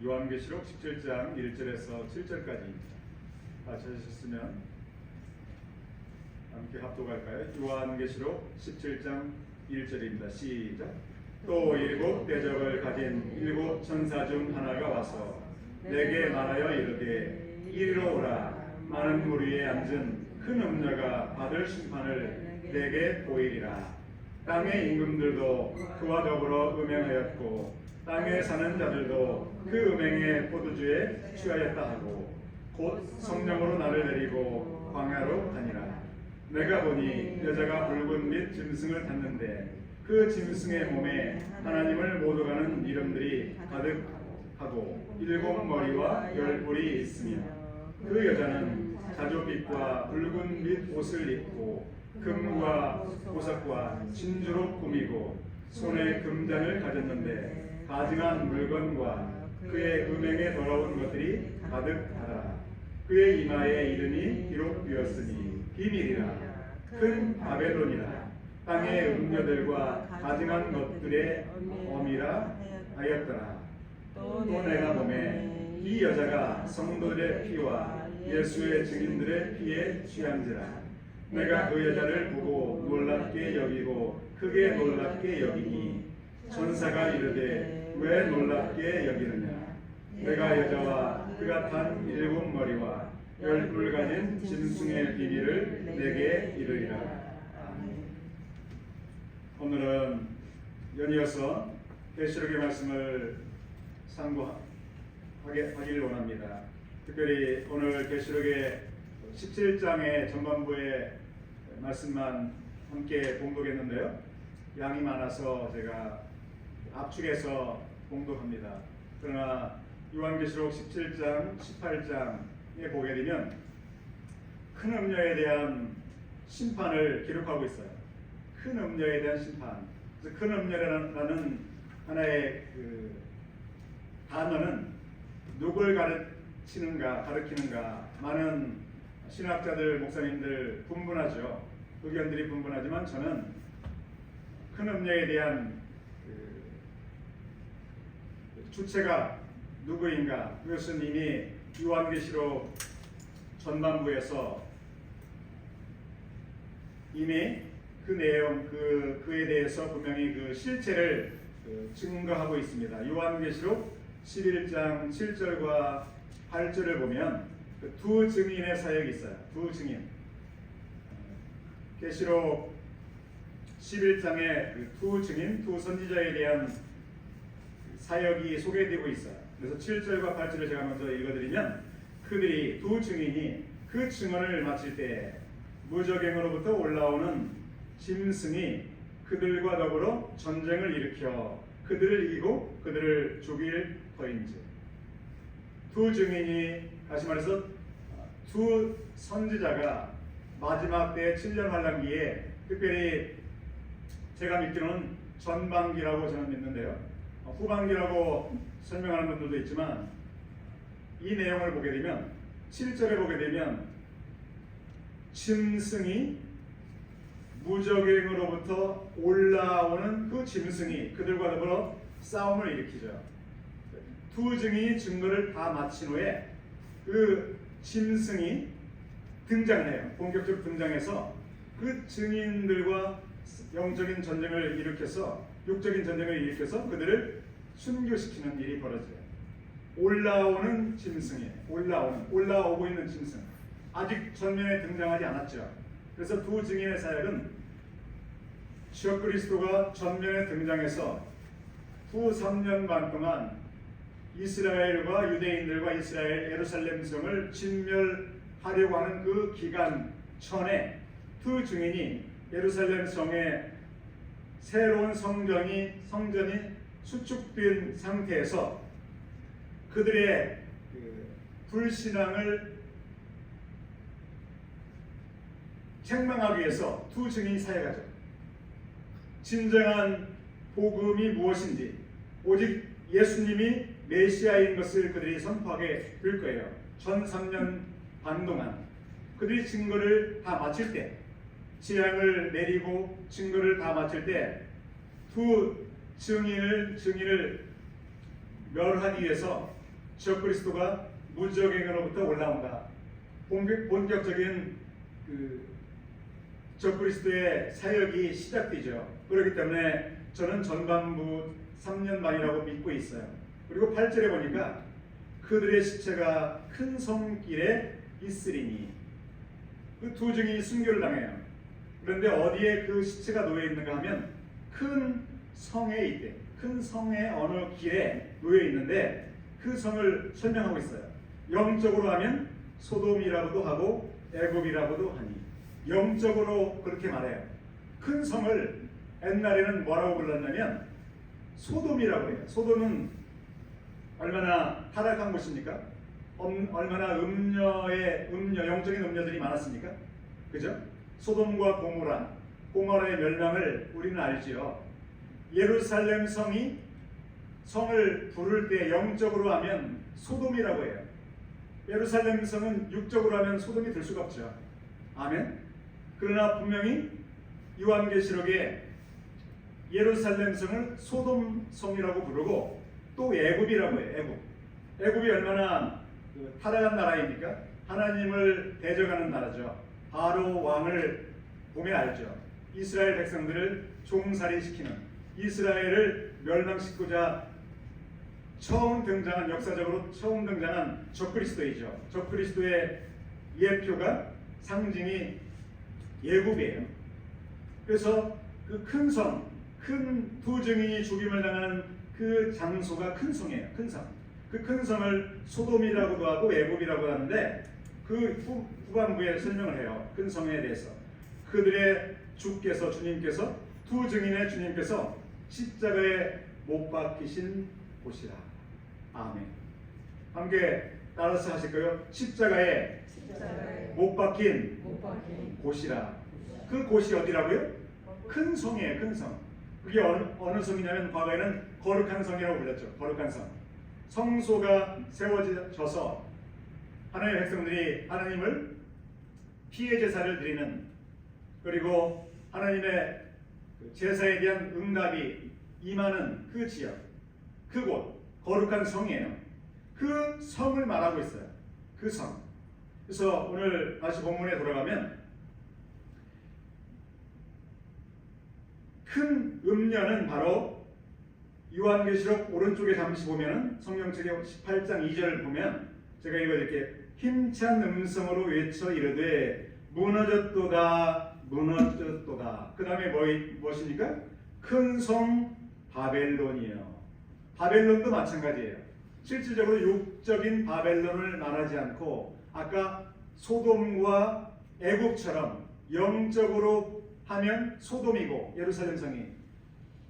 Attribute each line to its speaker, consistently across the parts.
Speaker 1: 요한계시록 17장 1절에서 7절까지입니다. 다 찾으셨으면 함께 합독할까요? 요한계시록 17장 1절입니다. 시작. 또 일곱 대접을 가진 일곱 천사 중 하나가 와서 내게 말하여 이르되 이리로 오라. 많은 물 위에 앉은 큰 음녀가 받을 심판을 내게 보이리라. 땅의 임금들도 그와 더불어 음행하였고 땅에 사는 자들도 그 음행의 포도주에 취하였다 하고 곧 성령으로 나를 데리고 광야로 가니라. 내가 보니 여자가 붉은 및 짐승을 탔는데 그 짐승의 몸에 하나님을 모독하는 이름들이 가득하고 일곱 머리와 열 뿔이 있으며 그 여자는 자줏빛과 붉은 및 옷을 입고 금과 보석과 진주로 꾸미고 손에 금잔을 가졌는데 가증한 물건과 그의 음행에 더러운 것들이 가득하다. 그의 이마에 이름이 기록 되었으니 비밀이라 큰 바벨론이라 땅의 음녀들과 가증한 것들의 어미라 하였더라. 또 내가 보매 이 여자가 성도들의 피와 예수의 증인들의 피에 취한지라. 내가 그 여자를 보고 놀랍게 여기고 크게 놀랍게 여기니 천사가 이르되 왜 놀랍게 여기느냐. 내가 여자와 그가 탄 일곱 머리와 열 뿔 가진 짐승의 비밀을 내게 이르리라. 오늘은 연이어서 계시록의 말씀을 상고하길 원합니다. 특별히 오늘 계시록의 17장의 전반부의 말씀만 함께 봉독했는데요. 양이 많아서 제가 압축해서 봉독합니다. 그러나 요한계시록 17장, 18장에 보게 되면 큰 음녀에 대한 심판을 기록하고 있어요. 큰 음녀에 대한 심판. 그래서 큰 음녀라는 하나의 그 단어는 누굴 가르치는가 많은 신학자들, 목사님들 분분하죠. 의견들이 분분하지만 저는 큰 음녀에 대한 주체가 누구인가, 그것은 이미 요한계시록 전반부에서 이미 그 내용, 그에 대해서 분명히 그 실체를 증거하고 있습니다. 요한계시록 11장 7절과 8절을 보면 두 증인의 사역이 있어요. 두 증인. 계시록 11장에 두 증인, 두 선지자에 대한 사역이 소개되고 있어요. 그래서 7절과 8절을 제가 먼저 읽어드리면 그들이 두 증인이 그 증언을 마칠 때 무저갱으로부터 올라오는 짐승이 그들과 더불어 전쟁을 일으켜 그들을 이기고 그들을 죽일 터인지. 두 증인이, 다시 말해서 두 선지자가 마지막 때 7년 환란기에, 특별히 제가 믿기로는 전반기라고 저는 믿는데요, 후반기라고 설명하는 분들도 있지만 이 내용을 보게 되면 7절에 보게 되면 짐승이 무저갱으로부터 올라오는 그 짐승이 그들과 더불어 싸움을 일으키죠. 두 증인이 증거를 다 마친 후에 그 짐승이 등장해요. 본격적으로 등장해서 그 증인들과 영적인 전쟁을 일으켜서, 육적인 전쟁을 일으켜서 그들을 순교시키는 일이 벌어져요. 올라오는 짐승이에요. 올라오고 있는 짐승. 아직 전면에 등장하지 않았죠. 그래서 두 증인의 사역은 주 그리스도가 전면에 등장해서 후 3년 반 동안 이스라엘과 유대인들과 이스라엘 예루살렘 성을 진멸하려고 하는 그 기간 전에 두 증인이 예루살렘 성에 새로운 성전이 수축된 상태에서 그들의 불신앙을 책망하기 위해서 두 증인이 사역하죠. 진정한 복음이 무엇인지, 오직 예수님이 메시아인 것을 그들이 선포하게 될 거예요. 전 3년 반 동안 그들이 증거를 다 마칠 때, 재앙을 내리고 증거를 다 마칠 때 두 증인을 멸하기 위해서 적그리스도가 무적행으로부터 올라온다. 본격적인 적그리스도의 사역이 시작되죠. 그렇기 때문에 저는 전반부 3년 반이라고 믿고 있어요. 그리고 8절에 보니까 그들의 시체가 큰 성길에 있으리니, 그 두 증인이 순교를 당해요. 그런데 어디에 그 시체가 놓여 있는가 하면 큰 성에 있대. 큰 성의 어느 길에 놓여 있는데 그 성을 설명하고 있어요. 영적으로 하면 소돔이라고도 하고 애굽이라고도 하니, 영적으로 그렇게 말해요. 큰 성을 옛날에는 뭐라고 불렀냐면 소돔이라고 해요. 소돔은 얼마나 타락한 곳입니까? 얼마나 영적인 음녀들이 많았습니까? 그죠? 소돔과 고모라의 멸망을 우리는 알지요. 예루살렘 성을 부를 때 영적으로 하면 소돔이라고 해요. 예루살렘 성은 육적으로 하면 소돔이 될 수가 없죠. 아멘. 그러나 분명히 요한계시록에 예루살렘 성을 소돔 성이라고 부르고 또 애굽이라고 해요. 애굽이 얼마나 타락한 나라입니까? 하나님을 대적하는 나라죠. 바로 왕을 보면 알죠. 이스라엘 백성들을 종살이시키는, 이스라엘을 멸망시키고자 역사적으로 처음 등장한 적그리스도이죠. 적그리스도의 예표가, 상징이 애굽이에요. 그래서 그 큰 성, 큰 두 증인이 죽임을 당하는 그 장소가 큰 성이에요. 큰 성. 그 큰 성을 소돔이라고도 하고 애굽이라고 하는데 그 후반부에 설명을 해요. 큰 성에 대해서. 그들의 주님께서 두 증인의 주님께서 십자가에 못 박히신 곳이라. 아멘. 함께 따라서 하실까요? 십자가에 못 박힌 곳이라. 그 곳이 어디라고요? 큰 성이에요. 큰 성. 그게 어느 성이냐면 과거에는 거룩한 성이라고 불렸죠. 거룩한 성. 성소가 세워져서 하나님의 백성들이 하나님을 피해 제사를 드리는, 그리고 하나님의 제사에 대한 응답이 임하는 그 지역, 그곳, 거룩한 성이에요. 그 성을 말하고 있어요. 그 성. 그래서 오늘 다시 본문에 돌아가면 큰 음녀는 바로 요한계시록 오른쪽에 잠시 보면 성경책의 18장 2절을 보면 제가 읽어드릴게요. 힘찬 음성으로 외쳐 이르되 무너졌도다 무너졌도다. 그 다음에 무엇입니까? 큰 성 바벨론이요. 바벨론도 마찬가지예요. 실질적으로 육적인 바벨론을 말하지 않고 아까 소돔과 애굽처럼 영적으로 하면 소돔이고 예루살렘 성이,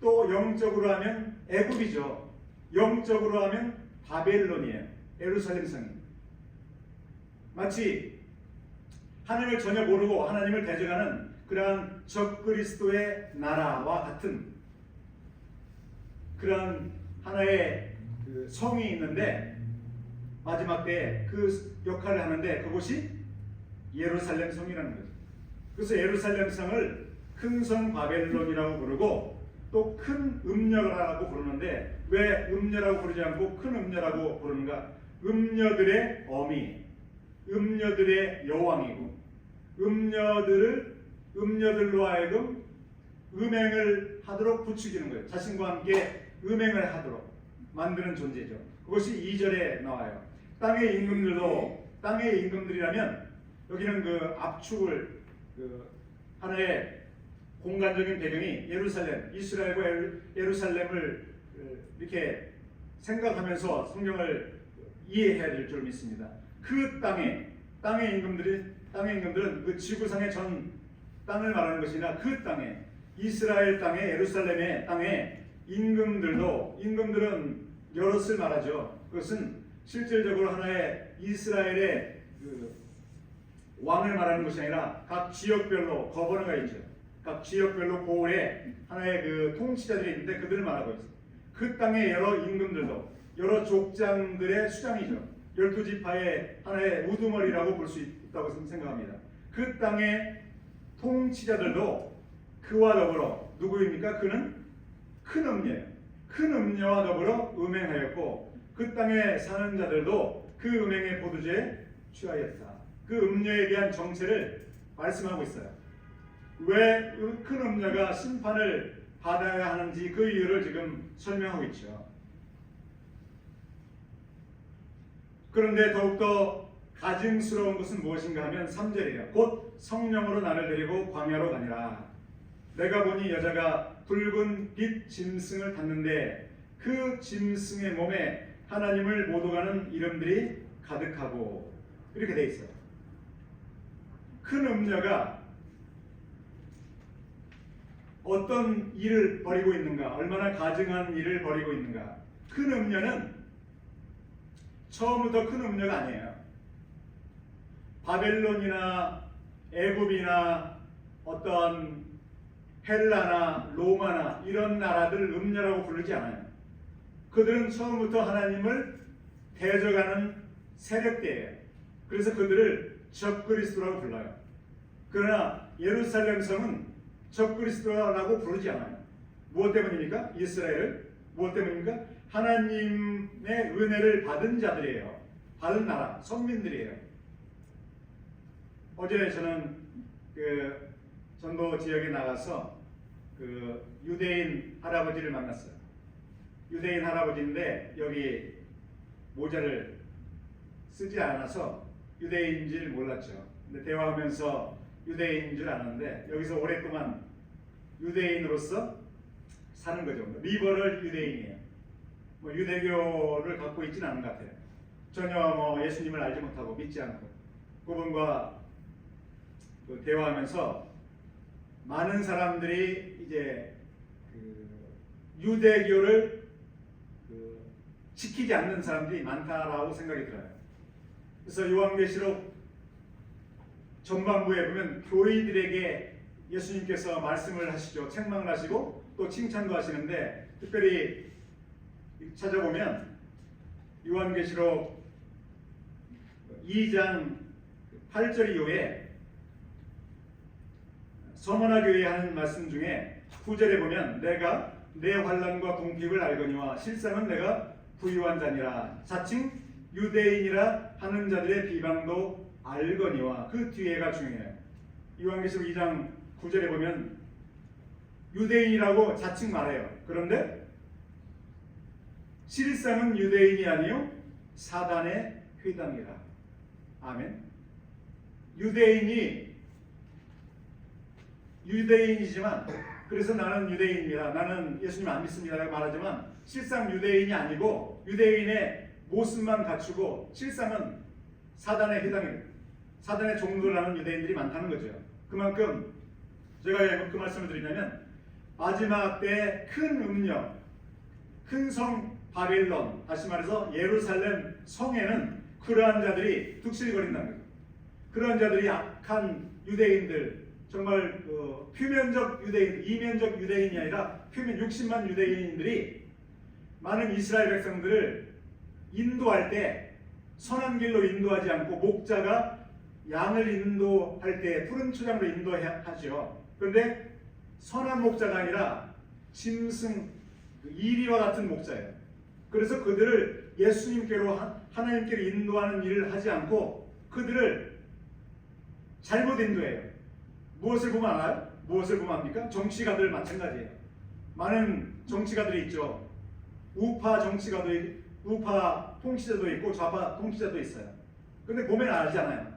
Speaker 1: 또 영적으로 하면 애굽이죠. 영적으로 하면 바벨론이에요. 예루살렘 성이. 마치 하나님을 전혀 모르고 하나님을 대적하는 그러한 적그리스도의 나라와 같은 그런 하나의 그 성이 있는데 마지막 때에 그 역할을 하는데 그곳이 예루살렘 성이라는 거죠. 그래서 예루살렘 성을 큰 성 바벨론이라고 부르고 또 큰 음녀라고 부르는데 왜 음녀라고 부르지 않고 큰 음녀라고 부르는가? 음녀들의 어미, 음녀들의 여왕이고 음녀들로 하여금 음행을 하도록 부추기는 거예요. 자신과 함께 음행을 하도록 만드는 존재죠. 그것이 2절에 나와요. 땅의 임금들이라면 여기는 그 압축을 하나의 공간적인 배경이 이스라엘과 예루살렘을 이렇게 생각하면서 성경을 이해해야 될 줄 믿습니다. 그 땅의 임금들은 그 지구상의 전 땅을 말하는 것이나 그 땅에 이스라엘 땅에 예루살렘의 땅에 임금들은 여럿을 말하죠. 그것은 실질적으로 하나의 이스라엘의 그 왕을 말하는 것이 아니라 각 지역별로 거버너가 있죠. 각 지역별로 고을에 하나의 그 통치자들이 있는데 그들을 말하고 있어요. 그 땅의 여러 임금들도 여러 족장들의 수장이죠. 12지파의 하나의 우두머리라고 볼 수 있다고 생각합니다. 그 땅의 통치자들도 그와 더불어 누구입니까? 그는 큰 음녀예요. 큰 음녀와 더불어 음행하였고 그 땅에 사는 자들도 그 음행의 포도주에 취하였다. 그 음녀에 대한 정체를 말씀하고 있어요. 왜 큰 음녀가 심판을 받아야 하는지 그 이유를 지금 설명하고 있죠. 그런데 더욱더 가증스러운 것은 무엇인가 하면 3절이에요. 곧 성령으로 나를 데리고 광야로 가니라. 내가 보니 여자가 붉은 빛 짐승을 탔는데 그 짐승의 몸에 하나님을 모독하는 이름들이 가득하고, 이렇게 돼 있어요. 큰 음녀가 어떤 일을 벌이고 있는가, 얼마나 가증한 일을 벌이고 있는가. 큰 음녀는 처음부터 큰 음녀가 아니에요. 바벨론이나 애굽이나 어떤 헬라나 로마나 이런 나라들 음녀라고 부르지 않아요. 그들은 처음부터 하나님을 대적하는 세력대예요. 그래서 그들을 적그리스도라고 불러요. 그러나 예루살렘 성은 적그리스도라고 부르지 않아요. 무엇 때문입니까? 이스라엘을 무엇 때문입니까? 하나님의 은혜를 받은 자들이에요. 받은 나라, 선민들이에요. 어제 저는 그 전도 지역에 나가서 그 유대인 할아버지를 만났어요. 유대인 할아버지인데 여기 모자를 쓰지 않아서 유대인인 줄 몰랐죠. 근데 대화하면서 유대인인 줄 알았는데 여기서 오랫동안 유대인으로서 사는 거죠. 리버럴 유대인이에요. 뭐 유대교를 갖고 있지는 않은 것 같아요. 전혀 예수님을 알지 못하고 믿지 않고 그분과 대화하면서 많은 사람들이 이제 유대교를 지키지 않는 사람들이 많다라고 생각이 들어요. 그래서 요한계시록 전반부에 보면 교회들에게 예수님께서 말씀을 하시죠. 책망을 하시고 또 칭찬도 하시는데 특별히 찾아보면 요한계시록 2장 8절 이후에 서머나 교회에 하는 말씀 중에 9절에 보면 내가 내 환난과 궁핍을 알거니와 실상은 내가 부유한 자니라. 자칭 유대인이라 하는 자들의 비방도 알거니와. 그 뒤에가 중요해요. 요한계시록 2장 9절에 보면 유대인이라고 자칭 말해요. 그런데 실상은 유대인이 아니요 사단의 회당이라. 아멘. 유대인이지만 그래서 나는 유대인입니다, 나는 예수님 안 믿습니다 라고 말하지만 실상 유대인이 아니고 유대인의 모습만 갖추고 실상은 사단의 회당입니다. 사단의 종들하는 유대인들이 많다는 거죠. 그만큼 제가 왜 그 말씀을 드리냐면 마지막 때 큰 음녀, 큰 성 바벨론, 다시 말해서 예루살렘 성에는 그러한 자들이 득실거린다는 거죠. 그러한 자들이 악한 유대인들, 정말 표면적 유대인, 이면적 유대인이 아니라 표면 60만 유대인들이 많은 이스라엘 백성들을 인도할 때 선한 길로 인도하지 않고 목자가 양을 인도할 때 푸른 초장으로 인도하죠. 그런데 선한 목자가 아니라 짐승, 이리와 같은 목자예요. 그래서 그들을 예수님께로 하나님께로 인도하는 일을 하지 않고 그들을 잘못 인도해요. 무엇을 보면 알아요? 무엇을 보면 압니까? 정치가들 마찬가지예요. 많은 정치가들이 있죠. 우파 정치가도 우파 통치자도 있고 좌파 통치자도 있어요. 근데 보면 알잖아요.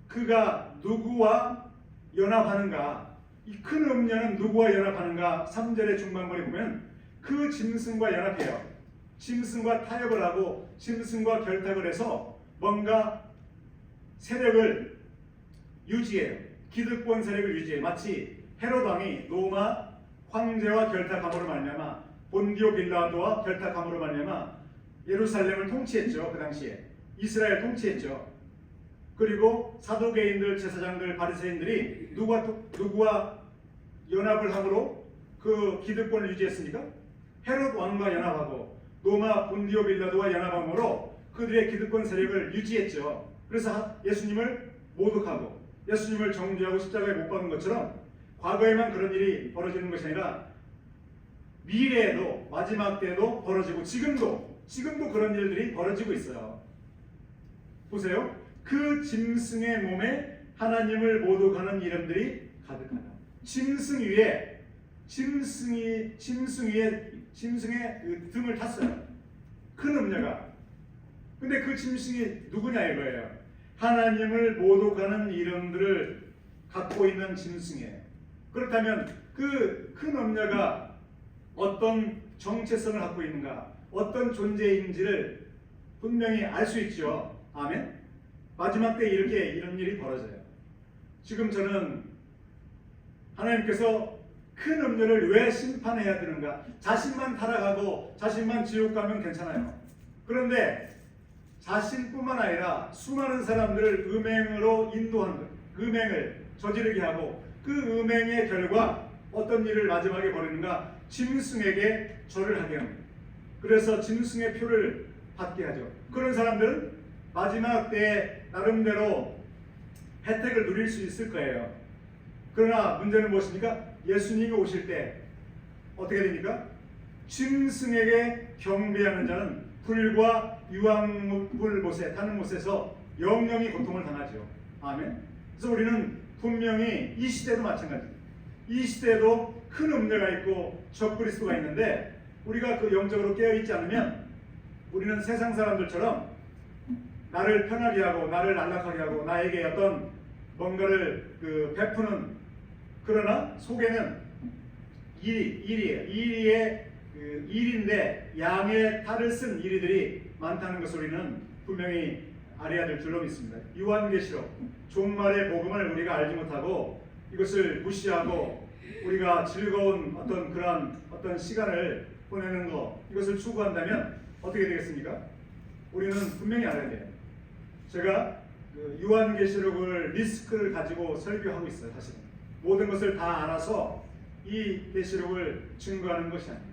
Speaker 1: 그가 누구와 연합하는가? 이 큰 음녀는 누구와 연합하는가? 3절의 중반부에 보면 그 짐승과 연합해요. 짐승과 타협을 하고 짐승과 결탁을 해서 뭔가 세력을 유지해요. 기득권 세력을 유지해요. 마치 헤롯 왕이 로마 황제와 결탁함으로 말미암아 본디오 빌라도와 결탁함으로 말미암아 예루살렘을 통치했죠. 그 당시에 이스라엘 통치했죠. 그리고 사두개인들, 제사장들, 바리새인들이 누구와 연합을 함으로 그 기득권을 유지했습니까? 헤롯 왕과 연합하고 로마 본디오 빌라도와 연합함으로 그들의 기득권 세력을 유지했죠. 그래서 예수님을 모독하고 예수님을 정죄하고 십자가에 못 박은 것처럼 과거에만 그런 일이 벌어지는 것이 아니라 미래에도 마지막 때도 벌어지고 지금도 그런 일들이 벌어지고 있어요. 보세요. 그 짐승의 몸에 하나님을 모독하는 이름들이 가득하다. 짐승의 그 등을 탔어요. 큰 음녀가. 근데 그 짐승이 누구냐 이거예요. 하나님을 모독하는 이름들을 갖고 있는 짐승이에요. 그렇다면 그 큰 음녀가 어떤 정체성을 갖고 있는가, 어떤 존재인지를 분명히 알 수 있죠. 아멘. 마지막 때 이런 일이 벌어져요. 지금 저는 하나님께서 큰 음녀를 왜 심판해야 되는가? 자신만 타락하고 자신만 지옥 가면 괜찮아요. 그런데 자신뿐만 아니라 수많은 사람들을 음행으로 인도하는 것, 음행을 저지르게 하고 그 음행의 결과 어떤 일을 마지막에 벌이는가? 짐승에게 절을 하게 합니다. 그래서 짐승의 표를 받게 하죠. 그런 사람들은 마지막 때에 나름대로 혜택을 누릴 수 있을 거예요. 그러나 문제는 무엇입니까? 예수님이 오실 때 어떻게 됩니까? 짐승에게 경배하는 자는 불과 유황불 못에 타는 못에서 영영이 고통을 당하죠. 아멘. 그래서 우리는 분명히 이 시대도 마찬가지입니다. 이 시대에도 큰 음녀가 있고 적그리스도가 있는데 우리가 그 영적으로 깨어있지 않으면 우리는 세상 사람들처럼 나를 편하게 하고 나를 안락하게 하고 나에게 어떤 뭔가를 베푸는, 그러나 속에는 이리예요. 일인데 양의 탈을 쓴 이리들이 많다는 것을 우리는 분명히 알아야 될 줄로 믿습니다. 요한계시록 종말의 복음을 우리가 알지 못하고 이것을 무시하고 우리가 즐거운 그러한 시간을 보내는 것, 이것을 추구한다면 어떻게 되겠습니까? 우리는 분명히 알아야 돼요. 제가 요한계시록을 리스크를 가지고 설교하고 있어요. 사실은 모든 것을 다 알아서 이 계시록을 증거하는 것이 아니에요.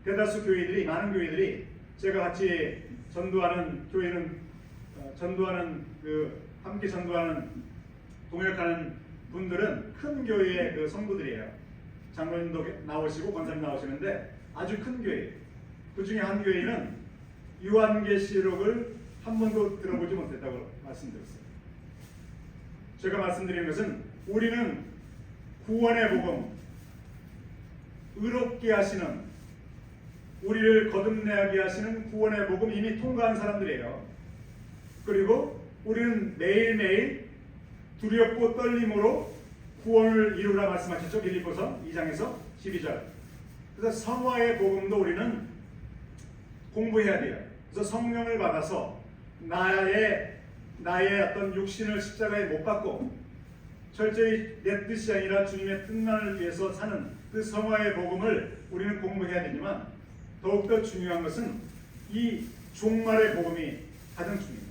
Speaker 1: 대다수 교회들이, 많은 교회들이 제가 같이 전도하는 교회는 함께 전도하는 동역하는 분들은 큰 교회의 성도들이에요. 장로님도 나오시고 권사님 나오시는데 아주 큰 교회. 그 중에 한 교회는 요한계시록을 한 번도 들어보지 못했다고 말씀드렸어요. 제가 말씀드리는 것은 우리는 구원의 복음, 의롭게 하시는, 우리를 거듭나게 하시는 구원의 복음 이미 통과한 사람들이에요. 그리고 우리는 매일매일 두렵고 떨림으로 구원을 이루라 말씀하셨죠. 빌립보서 2장에서 12절. 그래서 성화의 복음도 우리는 공부해야 돼요. 그래서 성령을 받아서 나의 어떤 육신을 십자가에 못 박고 철저히 내 뜻이 아니라 주님의 뜻만을 위해서 사는 그 성화의 복음을 우리는 공부해야 되지만 더욱더 중요한 것은 이 종말의 복음이 가장 중요해요.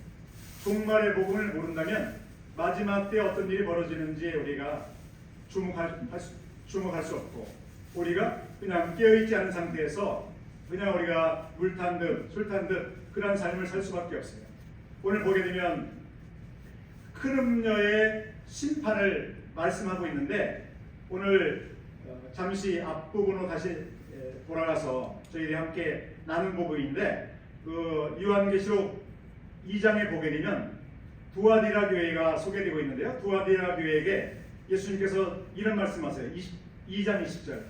Speaker 1: 종말의 복음을 모른다면 마지막 때 어떤 일이 벌어지는지 우리가 주목할 수 없고, 우리가 그냥 깨어있지 않은 상태에서 그냥 우리가 물 탄 듯 술 탄 듯 그런 삶을 살 수밖에 없어요. 오늘 보게 되면 큰 음녀의 심판을 말씀하고 있는데, 오늘 잠시 앞부분으로 다시 돌아가서 저희들이 함께 나눈 부분인데, 요한계시록 2장에 보게 되면 두아디라 교회가 소개되고 있는데요. 두아디라 교회에게 예수님께서 이런 말씀하세요. 2장 20절.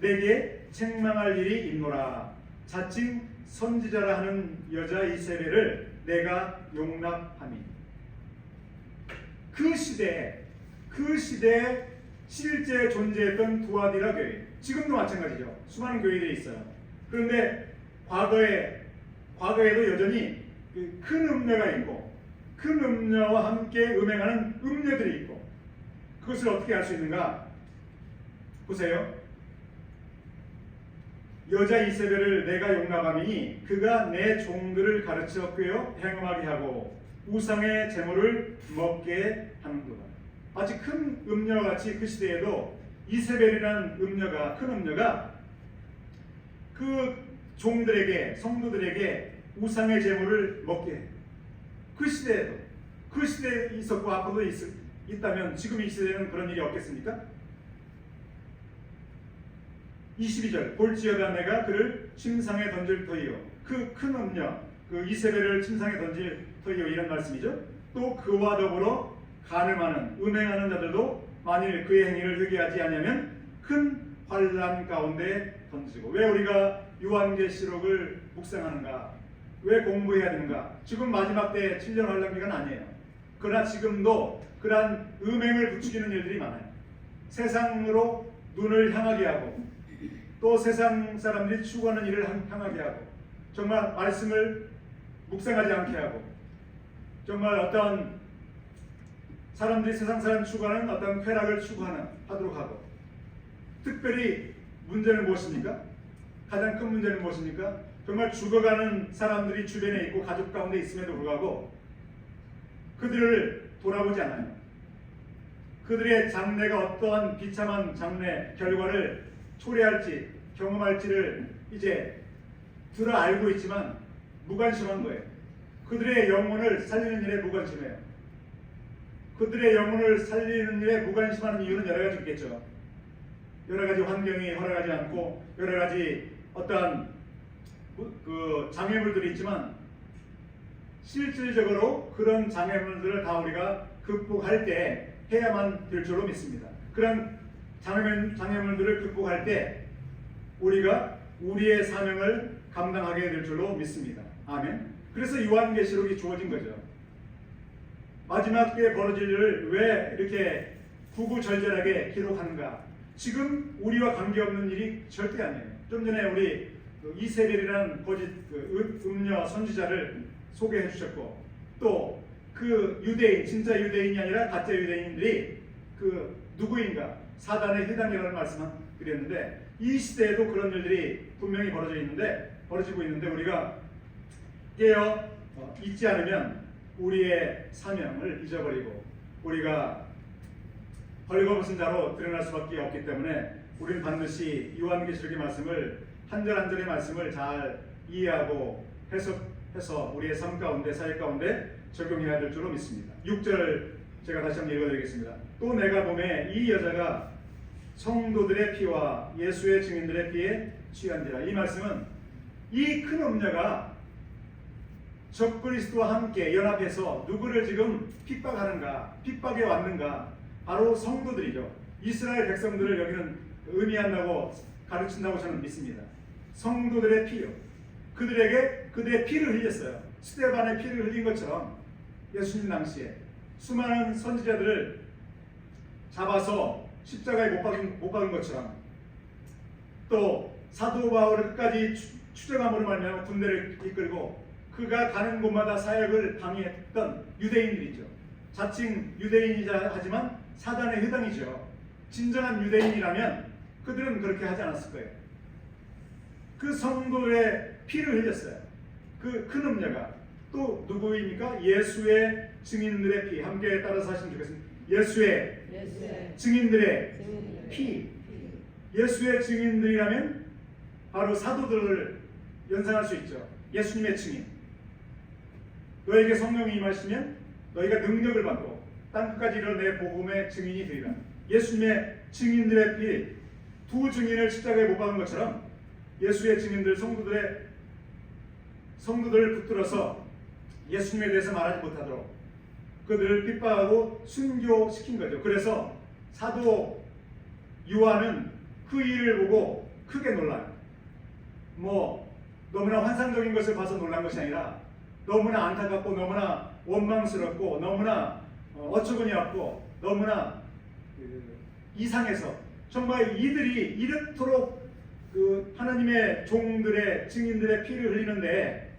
Speaker 1: 내게 책망할 일이 있노라. 자칭 선지자라 하는 여자 이세벨을 내가 용납하니. 그 시대에 실제 존재했던 두아디라 교회, 지금도 마찬가지죠. 수많은 교회들이 있어요. 그런데 과거에도 여전히 큰 음녀가 있고, 큰 음녀와 함께 음행하는 음녀들이 있고, 그것을 어떻게 알 수 있는가? 보세요. 여자 이세벨을 내가 용납하니 그가 내 종들을 가르쳐 꿰어 행음하게 하고 우상의 제물을 먹게 하는도다. 마치 큰 음녀같이 그 시대에도 이세벨이라는 음녀가, 큰 음녀가 그 종들에게, 성도들에게 우상의 제물을 먹게 해요. 그 시대에도, 그 시대에 있었고 앞으로도 있다면 지금 이 시대에는 그런 일이 없겠습니까? 22절 볼지어다 내가 그를 침상에 던질 터이요 그 큰 음녀 그 이세벨을 침상에 던질 터이요 이런 말씀이죠. 또 그와 더불어 간음하는 음행하는 자들도 만일 그의 행위를 회개하지 아니하면 큰 환난 가운데 던지고. 왜 우리가 요한계시록을 묵상하는가? 왜 공부해야 되는가? 지금 마지막 때 7년 환난 기간 아니에요. 그러나 지금도 그러한 음행을 부추기는 일들이 많아요. 세상으로 눈을 향하게 하고 또 세상 사람들이 추구하는 일을 향하게 하고 정말 말씀을 묵상하지 않게 하고 정말 어떤 사람들이 세상 사람 추구하는 어떤 쾌락을 하도록 하고 특별히 문제는 무엇입니까? 가장 큰 문제는 무엇입니까? 정말 죽어가는 사람들이 주변에 있고 가족 가운데 있음에도 불구하고 그들을 돌아보지 않아요. 그들의 장래가 어떠한 비참한 장래 결과를 초래할지 경험할지를 이제 들어 알고 있지만 무관심한 거예요. 그들의 영혼을 살리는 일에 무관심해요. 그들의 영혼을 살리는 일에 무관심하는 이유는 여러 가지 있겠죠. 여러 가지 환경이 허락하지 않고 여러 가지 어떠한 그 장애물들이 있지만 실질적으로 그런 장애물들을 다 우리가 극복할 때 해야만 될 줄로 믿습니다. 그런 장애물들을 극복할 때 우리가 우리의 사명을 감당하게 될 줄로 믿습니다. 아멘. 그래서 요한계시록이 주어진 거죠. 마지막 때에 벌어질 일을 왜 이렇게 구구절절하게 기록하는가? 지금 우리와 관계없는 일이 절대 아니에요. 좀 전에 우리 이세벨이라는 거짓 음녀 선지자를 소개해 주셨고 또 그 유대인, 진짜 유대인이 아니라 가짜 유대인들이 그 누구인가? 사단의 해당이라는 말씀을 드렸는데 이 시대에도 그런 일들이 분명히 벌어지고 있는데 우리가 깨어 있지 않으면 우리의 사명을 잊어버리고 우리가 벌거벗은 자로 드러날 수밖에 없기 때문에 우리는 반드시 요한계시록의 말씀을 한 절 한 절의 말씀을 잘 이해하고 해석해서 우리의 삶 가운데 사회 가운데 적용해야 될 줄로 믿습니다. 6절 제가 다시 한번 읽어드리겠습니다. 또 내가 보매 이 여자가 성도들의 피와 예수의 증인들의 피에 취한지라. 이 말씀은 이 큰 음녀가 적그리스도와 함께 연합해서 누구를 지금 핍박하는가, 핍박에 왔는가? 바로 성도들이죠. 이스라엘 백성들을 여기는 의미한다고 가르친다고 저는 믿습니다. 성도들의 피요. 그들에게 그들의 피를 흘렸어요. 스데반의 피를 흘린 것처럼 예수님 당시에 수많은 선지자들을 잡아서 십자가에 못 박은 것처럼 또 사도 바울을 끝까지 추정함으로 말미암아 군대를 이끌고 그가 가는 곳마다 사역을 방해했던 유대인들이죠. 자칭 유대인이자 하지만 사단의 회당이죠. 진정한 유대인이라면 그들은 그렇게 하지 않았을 거예요. 그 성도의 피를 흘렸어요. 그 큰 음녀가. 또 누구입니까? 예수의 증인들의 피. 함께 따라서 하시면 좋겠습니다. 예수의 증인들의 피. 예수의 증인들이라면 바로 사도들을 연상할 수 있죠. 예수님의 증인. 너에게 성령이 임하시면 너희가 능력을 받고 땅끝까지 이르러 내 복음의 증인이 되리라. 예수님의 증인들의 피. 두 증인을 십자가에 못 박은 것처럼 예수의 증인들 성도들을 붙들어서 예수님에 대해서 말하지 못하도록 그들을 핍박하고 순교시킨 거죠. 그래서 사도 요한은 그 일을 보고 크게 놀라요. 너무나 환상적인 것을 봐서 놀란 것이 아니라 너무나 안타깝고 너무나 원망스럽고 너무나 어처구니 없고 너무나 이상해서 정말 이들이 이렇도록 그 하나님의 종들의 증인들의 피를 흘리는데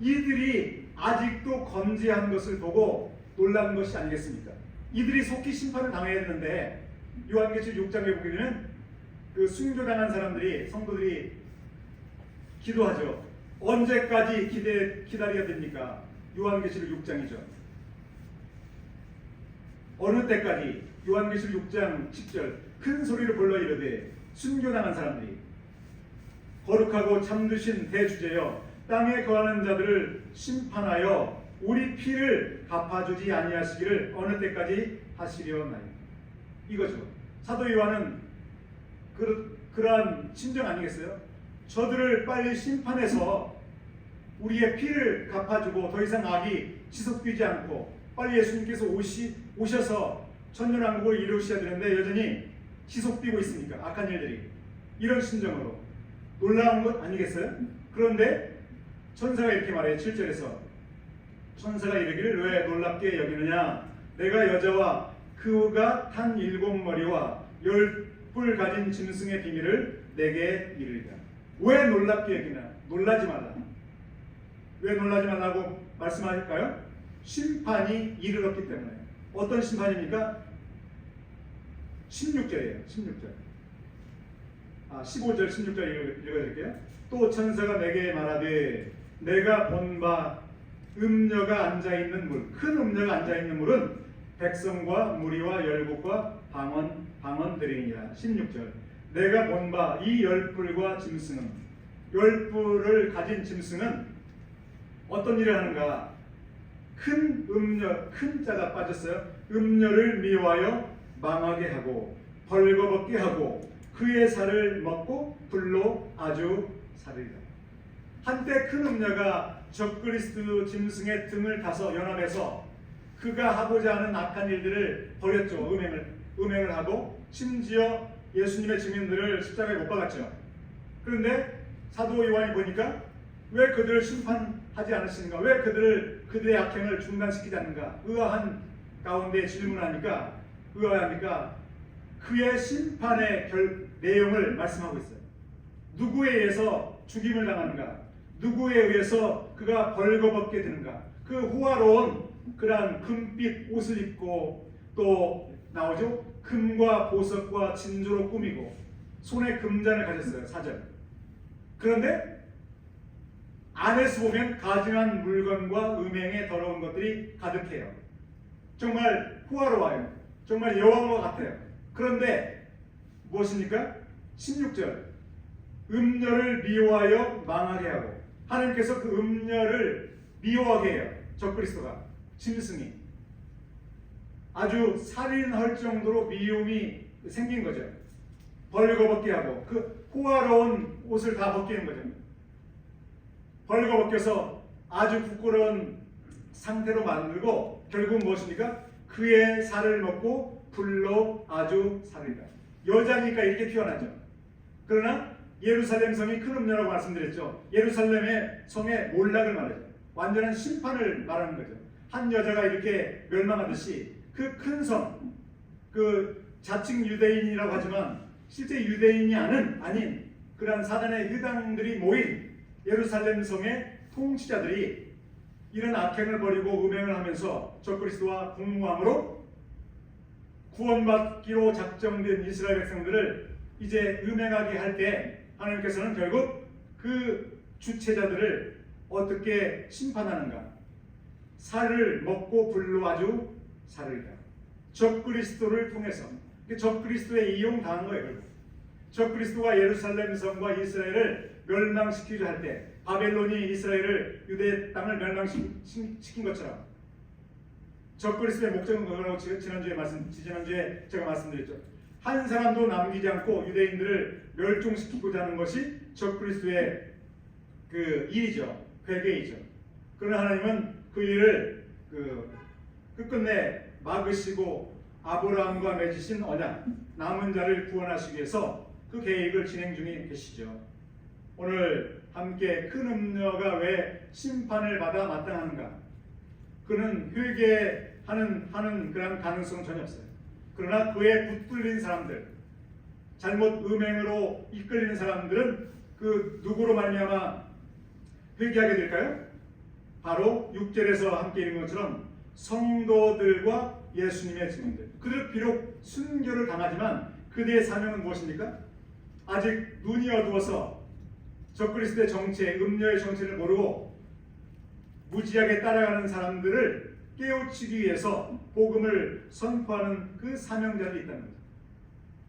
Speaker 1: 이들이 아직도 건재한 것을 보고 놀란 것이 아니겠습니까? 이들이 속히 심판을 당해야 되는데 요한계시록 6장에 보게 되면 그 순교당한 사람들이 성도들이 기도하죠. 언제까지 기다려야 됩니까? 요한계시록 6장이죠. 어느 때까지? 요한계시록 6장 10절 큰 소리를 불러 이르되 순교당한 사람들이 거룩하고 참되신 대주제여 땅에 거하는 자들을 심판하여 우리 피를 갚아주지 아니하시기를 어느 때까지 하시려나이까. 이거죠. 사도 요한은 그러한 심정 아니겠어요? 저들을 빨리 심판해서 우리의 피를 갚아주고 더 이상 악이 지속되지 않고 빨리 예수님께서 오셔서 천년왕국을 이루셔야 되는데 여전히 지속되고 있으니까 악한 일들이 이런 심정으로 놀라운 것 아니겠어요? 그런데 천사가 이렇게 말해요. 7절에서 천사가 이르기를 왜 놀랍게 여기느냐 내가 여자와 그가 탄 7머리와 10뿔 가진 짐승의 비밀을 내게 이르리라. 왜 놀랍게 여기나? 놀라지 말라. 왜 놀라지 말라고 말씀할까요? 심판이 이르렀기 때문에. 어떤 심판입니까? 16절이에요. 16절. 15절 16절 읽어드릴게요. 또 천사가 내게 말하되 내가 본 바 음녀가 앉아있는 물, 큰 음녀가 앉아있는 물은 백성과 무리와 열국과 방언들이니라. 16절. 내가 본 바 이 10뿔과 짐승은 10뿔을 가진 짐승은 어떤 일을 하는가? 큰 음녀, 큰 자가 빠졌어요. 음녀를 미워하여 망하게 하고 벌거벗게 하고 그의 살을 먹고 불로 아주 살리라. 한때 큰 음녀가 적그리스도 짐승의 등을 타서 연합해서 그가 하고자 하는 악한 일들을 벌였죠. 음행을 하고 심지어 예수님의 증인들을 십자가에 못 박았죠. 그런데 사도 요한이 보니까 왜 그들을 심판하지 않으시는가? 왜 그들의 악행을 중단시키지 않는가? 의아한 가운데 질문하니까 의아합니까? 그의 심판의 내용을 말씀하고 있어요. 누구에 의해서 죽임을 당하는가? 누구에 의해서 그가 벌거벗게 되는가? 그 호화로운 그러한 금빛 옷을 입고 또 나오죠? 금과 보석과 진주로 꾸미고 손에 금잔을 가졌어요. 4절. 그런데 안에서 보면 가증한 물건과 음행에 더러운 것들이 가득해요. 정말 호화로워요. 정말 여왕과 같아요. 그런데 무엇입니까? 16절. 음녀를 미워하여 망하게 하고 하나님께서 그 음녀를 미워하게 해요. 적그리스도가 짐승이 아주 살인할 정도로 미움이 생긴 거죠. 벌거벗게 하고 그 호화로운 옷을 다 벗기는 거죠. 벌거벗겨서 아주 부끄러운 상태로 만들고 결국 무엇입니까? 그의 살을 먹고 불로 아주 살리라. 여자니까 이렇게 표현하죠. 그러나 예루살렘 성이 큰 음녀라고 말씀드렸죠. 예루살렘의 성의 몰락을 말해요. 완전한 심판을 말하는 거죠. 한 여자가 이렇게 멸망하듯이 그 큰 성, 그 자칭 유대인이라고 하지만 실제 유대인이 아닌 그러한 사단의 유당들이 모인 예루살렘 성의 통치자들이 이런 악행을 벌이고 음행을 하면서 적그리스도와 공무함으로 구원받기로 작정된 이스라엘 백성들을 이제 음행하게 할 때 하나님께서는 결국 그 주체자들을 어떻게 심판하는가? 살을 먹고 불로 아주 살으리라. 적그리스도를 통해서 적그리스도에 이용당한 거예요. 결국. 적그리스도가 예루살렘 성과 이스라엘을 멸망시키려 할 때 바벨론이 이스라엘을 유대 땅을 멸망시킨 것처럼 적그리스도의 목적은 그거라고 지난주에 제가 말씀드렸죠. 한 사람도 남기지 않고 유대인들을 멸종시키고자 하는 것이 적그리스도의 그 일이죠. 회개이죠. 그러나 하나님은 그 일을 끝끝내 막으시고 아브라함과 맺으신 언약, 남은 자를 구원하시기 위해서 그 계획을 진행 중에 계시죠. 오늘 함께 큰 음녀가 왜 심판을 받아 마땅한가? 그는 회개하는 그런 가능성은 전혀 없어요. 그러나 그에 붙들린 사람들, 잘못 음행으로 이끌리는 사람들은 그 누구로 말미암아 회개하게 될까요? 바로 6절에서 함께 읽은 것처럼 성도들과 예수님의 증인들. 그들 비록 순교를 당하지만 그들의 사명은 무엇입니까? 아직 눈이 어두워서 적그리스도의 정체, 음녀의 정체를 모르고 무지하게 따라가는 사람들을 깨우치기 위해서 복음을 선포하는 그 사명자들이 있다는 거죠.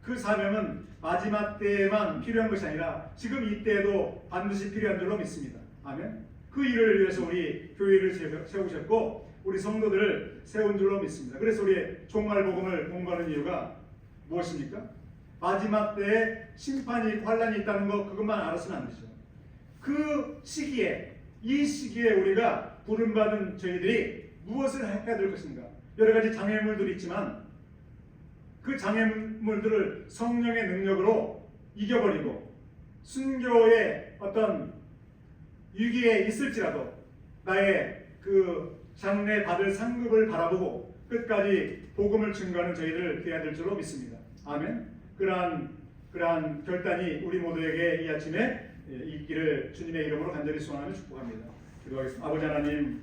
Speaker 1: 그 사명은 마지막 때에만 필요한 것이 아니라 지금 이때에도 반드시 필요한 줄로 믿습니다. 아멘. 그 일을 위해서 우리 교회를 세우셨고 우리 성도들을 세운 줄로 믿습니다. 그래서 우리 종말 복음을 공부하는 이유가 무엇입니까? 마지막 때에 심판이 환란이 있다는 거 그것만 알아서는 안 되죠. 그 시기에 이 시기에 우리가 부름받은 저희들이 무엇을 해야 될 것인가? 여러 가지 장애물들이 있지만 그 장애물들을 성령의 능력으로 이겨버리고 순교의 어떤 위기에 있을지라도 나의 그 장래 받을 상급을 바라보고 끝까지 복음을 증거하는 저희들 되어야 될 줄로 믿습니다. 아멘. 그러한 결단이 우리 모두에게 이 아침에 있기를 주님의 이름으로 간절히 소원하며 축복합니다. 기도하겠습니다. 아버지 하나님,